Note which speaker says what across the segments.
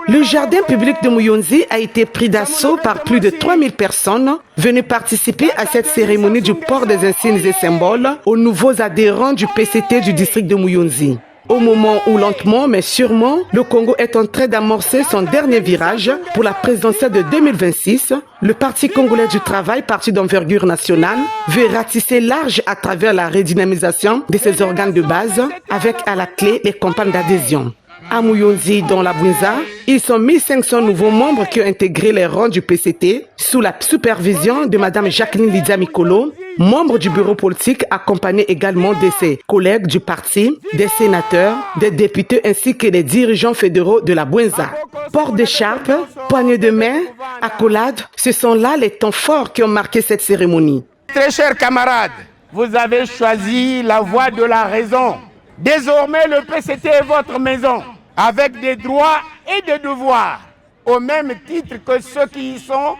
Speaker 1: Le jardin public de Muyonzi a été pris d'assaut par plus de 3000 personnes venues participer à cette cérémonie du port des insignes et symboles aux nouveaux adhérents du PCT du district de Muyonzi. Au moment où lentement mais sûrement, le Congo est en train d'amorcer son dernier virage pour la présidentielle de 2026, le Parti congolais du travail, parti d'envergure nationale, veut ratisser large à travers la redynamisation de ses organes de base avec à la clé les campagnes d'adhésion. À Muyonzi, dans la Bwinza, ils sont 1500 nouveaux membres qui ont intégré les rangs du PCT sous la supervision de Mme Jacqueline Lydia Mikolo, membre du bureau politique, accompagnée également de ses collègues du parti, des sénateurs, des députés ainsi que des dirigeants fédéraux de la Bwinza. Port d'écharpe, poignée de main, accolade, ce sont là les temps forts qui ont marqué cette cérémonie.
Speaker 2: Très chers camarades, vous avez choisi la voie de la raison. Désormais, le PCT est votre maison, avec des droits et des devoirs, au même titre que ceux qui y sont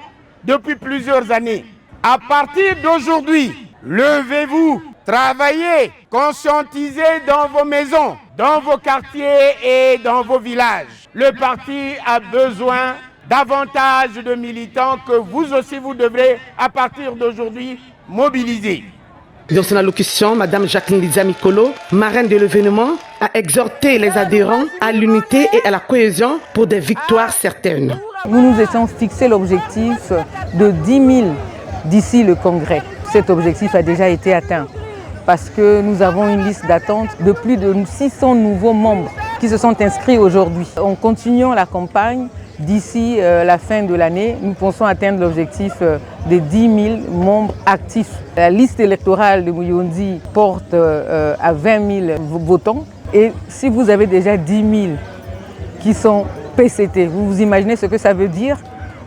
Speaker 2: depuis plusieurs années. À partir d'aujourd'hui, levez-vous, travaillez, conscientisez dans vos maisons, dans vos quartiers et dans vos villages. Le parti a besoin davantage de militants que vous aussi vous devrez, à partir d'aujourd'hui, mobiliser.
Speaker 1: Dans son allocution, Mme Jacqueline Lydia Mikolo, marraine de l'événement, a exhorté les adhérents à l'unité et à la cohésion pour des victoires certaines.
Speaker 3: Nous nous étions fixé l'objectif de 10 000 d'ici le congrès. Cet objectif a déjà été atteint parce que nous avons une liste d'attente de plus de 600 nouveaux membres qui se sont inscrits aujourd'hui. En continuant la campagne, d'ici la fin de l'année, nous pensons atteindre l'objectif de 10 000 membres actifs. La liste électorale de Muyonzi porte à 20 000 votants. Et si vous avez déjà 10 000 qui sont PCT, vous vous imaginez ce que ça veut dire?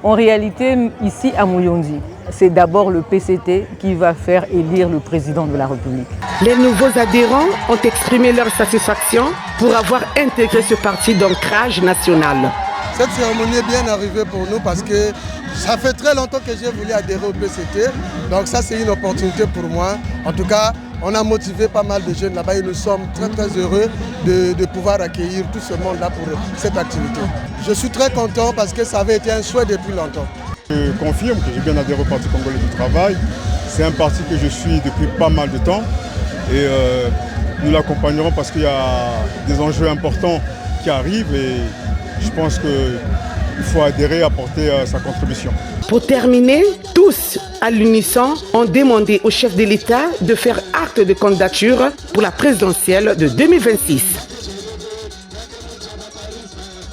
Speaker 3: En réalité, ici à Muyonzi, c'est d'abord le PCT qui va faire élire le président de la République.
Speaker 1: Les nouveaux adhérents ont exprimé leur satisfaction pour avoir intégré ce parti d'ancrage national.
Speaker 4: Cette cérémonie est bien arrivée pour nous parce que ça fait très longtemps que j'ai voulu adhérer au PCT. Donc ça, c'est une opportunité pour moi. En tout cas, on a motivé pas mal de jeunes là-bas et nous sommes très très heureux de pouvoir accueillir tout ce monde-là pour cette activité. Je suis très content parce que ça avait été un souhait depuis longtemps.
Speaker 5: Je confirme que j'ai bien adhéré au Parti congolais du travail. C'est un parti que je suis depuis pas mal de temps et nous l'accompagnerons parce qu'il y a des enjeux importants qui arrivent et je pense qu'il faut adhérer, apporter sa contribution.
Speaker 1: Pour terminer, tous à l'unisson ont demandé au chef de l'État de faire acte de candidature pour la présidentielle de 2026.